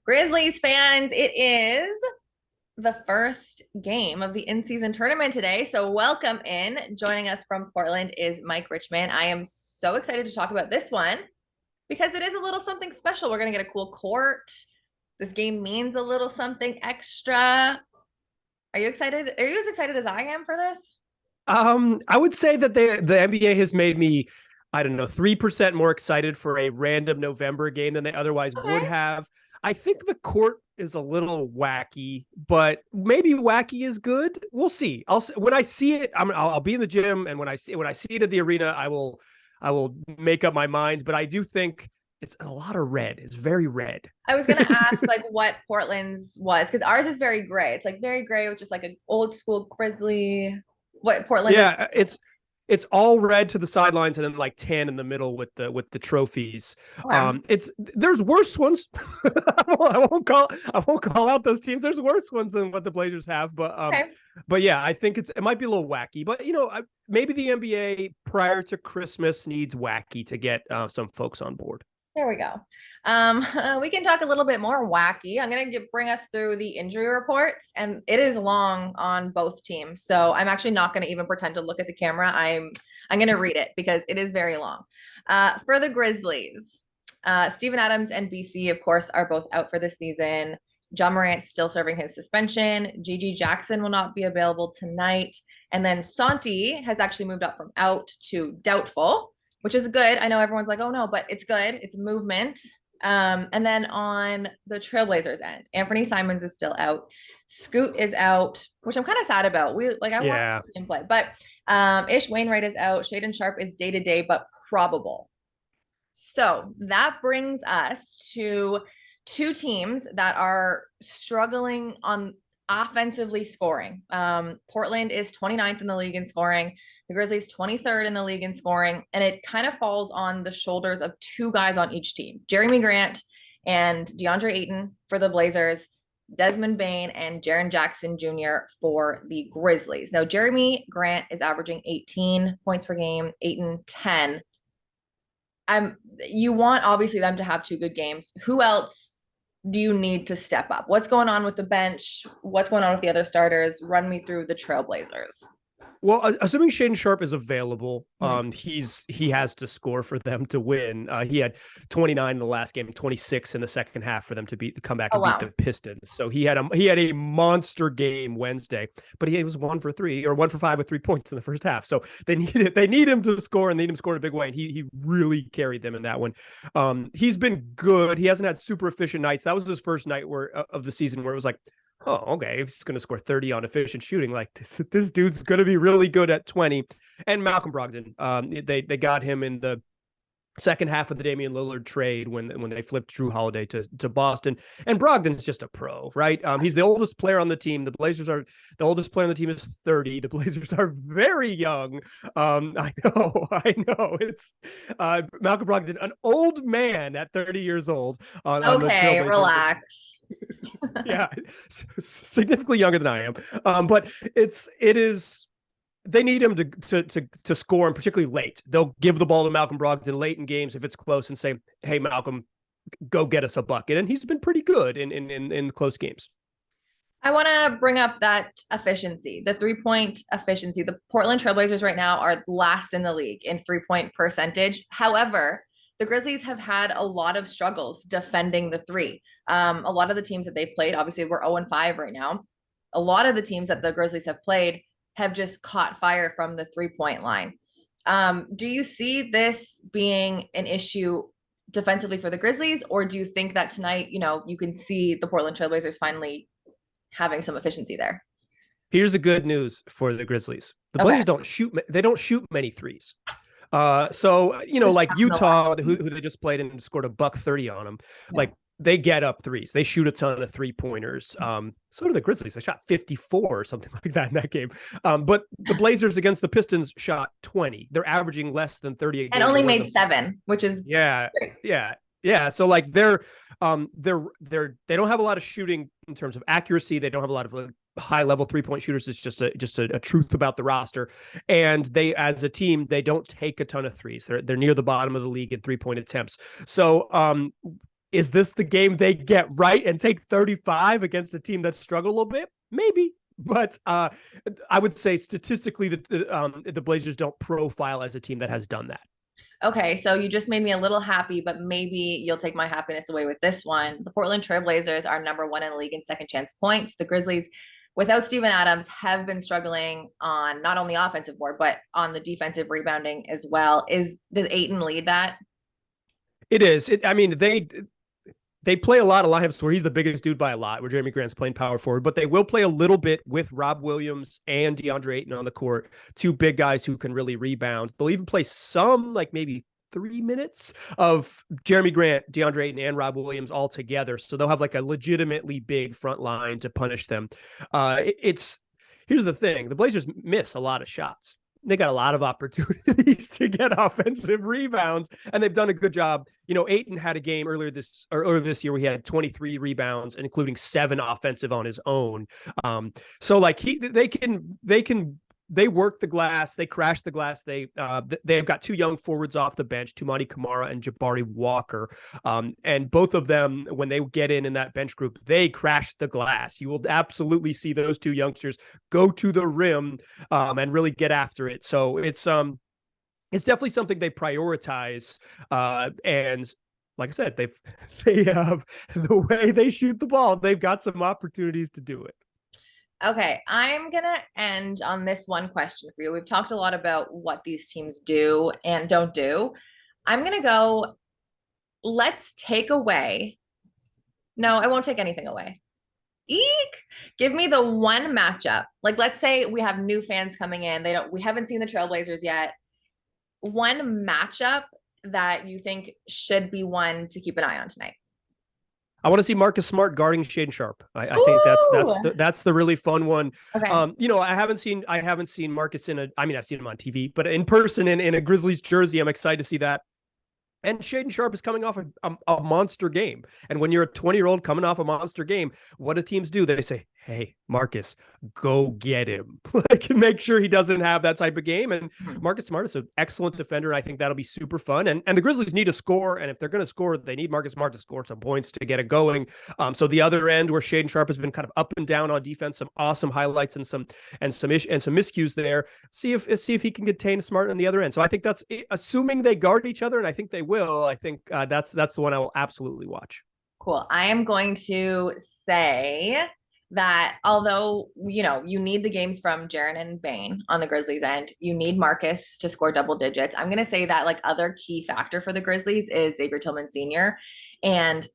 Grizzlies fans, it is the first game of the in-season tournament today. So welcome in. Joining us from Portland is Mike Richman. I am so excited to talk about this one because it is a little something special. We're going to get a cool court. This game means a little something extra. Are you excited? Are you as excited as I am for this? I would say that the NBA has made me, I don't know, 3% more excited for a random November game than they otherwise would Okay. have. I think the court is a little wacky, but maybe wacky is good. We'll see. When I see it, I'll be in the gym, and when I see it at the arena, I will make up my mind. But I do think it's a lot of red. It's very red. I was gonna ask like what Portland's was because ours is very gray. It's like very gray with just like an old school Grizzly. What Portland is? Yeah, it's all red to the sidelines and then like tan in the middle with the trophies. Okay. There's worse ones. I won't call out those teams. There's worse ones than what the Blazers have, Okay. but yeah, I think it might be a little wacky. But maybe the NBA prior to Christmas needs wacky to get some folks on board. There we go. We can talk a little bit more wacky. I'm gonna bring us through the injury reports, and it is long on both teams. So I'm actually not gonna even pretend to look at the camera. I'm gonna read it because it is very long. For the Grizzlies, Steven Adams and BC, of course, are both out for the season. John Morant's still serving his suspension. Gigi Jackson will not be available tonight. And then Santi has actually moved up from out to doubtful, which is good. I know everyone's like, oh no, but it's good. It's movement. And then on the Trailblazers end, Anthony Simons is still out. Scoot is out, which I'm kind of sad about. I want Yeah. to see him play, but Ish Wainwright is out. Shaden Sharp is day to day, but probable. So that brings us to two teams that are struggling on offensively scoring. Portland is 29th in the league in scoring. The Grizzlies 23rd in the league in scoring. And it kind of falls on the shoulders of two guys on each team, Jeremy Grant and DeAndre Ayton for the Blazers, Desmond Bain and Jaren Jackson Jr. for the Grizzlies. Now, Jeremy Grant is averaging 18 points per game, Ayton 10. You want obviously them to have two good games. Who else do you need to step up? What's going on with the bench? What's going on with the other starters? Run me through the Trailblazers. Well, assuming Shaden Sharp is available, Mhm. he has to score for them to win. He had 29 in the last game, 26 in the second half for them to come back Oh and beat wow. the Pistons. So he had a monster game Wednesday, but he was 1 for 3 or 1 for 5 with 3 points in the first half. So they need him to score, and they need him to score in a big way. And he really carried them in that one. He's been good. He hasn't had super efficient nights. That was his first night of the season where it was like, oh, okay, if he's going to score 30 on efficient shooting, like this dude's going to be really good at 20. And Malcolm Brogdon, they got him in the second half of the Damian Lillard trade when they flipped Drew Holiday to Boston. And Brogdon's just a pro, right? He's the oldest player on the team. The oldest player on the team is 30. The Blazers are very young. I know. It's Malcolm Brogdon, an old man at 30 years old on the Okay, Trailblazers. relax. Yeah, significantly younger than I am. But it is they need him to score, and particularly late. They'll give the ball to Malcolm Brogdon late in games if it's close and say, "Hey, Malcolm, go get us a bucket." And he's been pretty good in close games. I want to bring up that efficiency, the 3 point efficiency. The Portland Trailblazers right now are last in the league in 3 point percentage. However, the Grizzlies have had a lot of struggles defending the three. A lot of the teams that they've played, obviously, we're 0-5 right now. A lot of the teams that the Grizzlies have played have just caught fire from the 3 point line. Do you see this being an issue defensively for the Grizzlies, or do you think that tonight, you can see the Portland Trailblazers finally having some efficiency there? Here's the good news for the Grizzlies: the Okay. Blazers don't shoot. They don't shoot many threes. So Just like the line. Utah, who they just played and scored a buck 30 on them, Yeah. like they get up threes. They shoot a ton of 3 pointers. So do the Grizzlies. They shot 54 or something like that in that game. But the Blazers against the Pistons shot 20. They're averaging less than 30 a And game. only made seven, which is Yeah, great. yeah, yeah. So like they don't have a lot of shooting in terms of accuracy. They don't have a lot of high level 3 point shooters. It's just a truth about the roster. And they, as a team, they don't take a ton of threes. They're near the bottom of the league in 3 point attempts. So Is this the game they get right and take 35 against a team that struggled a little bit? Maybe. But I would say statistically that the Blazers don't profile as a team that has done that. Okay, so you just made me a little happy, but maybe you'll take my happiness away with this one. The Portland Trailblazers are #1 in the league in second chance points. The Grizzlies, without Steven Adams, have been struggling on not only offensive board, but on the defensive rebounding as well. Does Ayton lead that? It is. I mean, they play a lot of lineups where he's the biggest dude by a lot, where Jeremy Grant's playing power forward, but they will play a little bit with Rob Williams and DeAndre Ayton on the court, two big guys who can really rebound. They'll even play some, like maybe 3 minutes of Jeremy Grant, DeAndre Ayton, and Rob Williams all together. So they'll have like a legitimately big front line to punish them. Here's the thing. The Blazers miss a lot of shots. They got a lot of opportunities to get offensive rebounds, and they've done a good job. You know, Ayton had a game earlier this year where he had 23 rebounds, including 7 offensive on his own. So like they work the glass, they crash the glass. They've got 2 young forwards off the bench, Tumani Kamara and Jabari Walker. And both of them, when they get in that bench group, they crash the glass. You will absolutely see those 2 youngsters go to the rim and really get after it. So it's definitely something they prioritize. And like I said, they have the way they shoot the ball. They've got some opportunities to do it. Okay, I'm going to end on this one question for you. We've talked a lot about what these teams do and don't do. I'm going to go, let's take away. No, I won't take anything away. Eek! Give me the one matchup. Like, let's say we have new fans coming in. We haven't seen the Trailblazers yet. One matchup that you think should be one to keep an eye on tonight. I want to see Marcus Smart guarding Shaedon Sharpe. I think that's the really fun one. Okay. You know, I haven't seen Marcus I've seen him on TV, but in person in a Grizzlies jersey, I'm excited to see that. And Shaedon Sharpe is coming off a monster game. And when you're a 20-year-old coming off a monster game, what do teams do? They say, hey, Marcus, go get him. Like, make sure he doesn't have that type of game. And Marcus Smart is an excellent defender. I think that'll be super fun. And the Grizzlies need to score. And if they're going to score, they need Marcus Smart to score some points to get it going. So the other end where Shaedon Sharpe has been kind of up and down on defense, some awesome highlights and some miscues there. See if he can contain Smart on the other end. So I think that's assuming they guard each other, and I think they will. I think that's the one I will absolutely watch. Cool. I am going to say that although, you know, you need the games from Jaren and Bane on the Grizzlies end, you need Marcus to score double digits. I'm going to say that like other key factor for the Grizzlies is Xavier Tillman Sr. And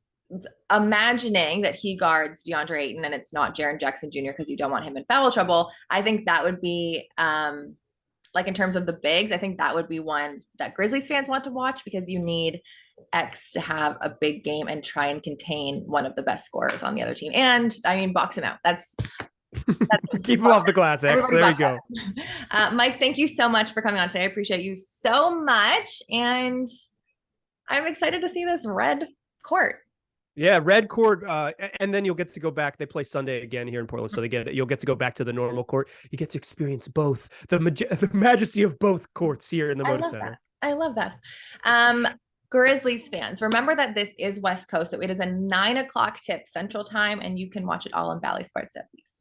imagining that he guards DeAndre Ayton and it's not Jaren Jackson Jr. because you don't want him in foul trouble. I think that would be like in terms of the bigs, I think that would be one that Grizzlies fans want to watch because you need X to have a big game and try and contain one of the best scorers on the other team. And I mean, box him out. That's keep him off the glass, X. There you go. Mike, thank you so much for coming on today. I appreciate you so much. And I'm excited to see this red court. Yeah, red court, and then you'll get to go back. They play Sunday again here in Portland, so you'll get to go back to the normal court. You get to experience both the majesty of both courts here in the Moda Center. I love that. Grizzlies fans, remember that this is West Coast, so it is a 9 o'clock tip Central Time, and you can watch it all on Valley Sports at least.